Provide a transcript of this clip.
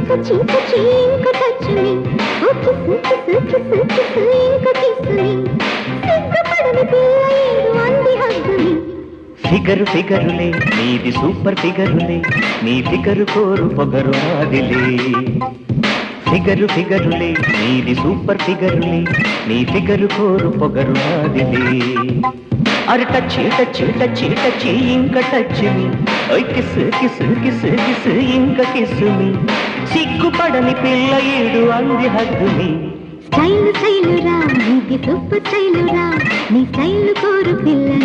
touch ఇంకా touch me ఓ kiss ఇంకా kiss me సిగ్గుపడని పిల్ల ఏడు అంది హగ్గు మీ ఫిగరు ఫిగరులే నీది సూపర్ ఫిగరులే నీ ఫిగరు కోరు పొగరు ఆదిలే ఫిగరు ఫిగరులే నీది సూపర్ ఫిగరులే నీ ఫిగరు కోరు పొగరు ఆదిలే అరే టచ్ టచ్ టచ్ టచ్ ఇంకా టచ్ మీ ఓయ్ కిస్ కిస్ కిస్ కిస్ ఇంకా కిస్ మీ సిగ్గుపడని పిల్ల ఏడు అంది హగ్గు మీ స్టైలు రా నీది సూపర్ స్టైలు రా నీ స్టైలు కోరు పిల్ల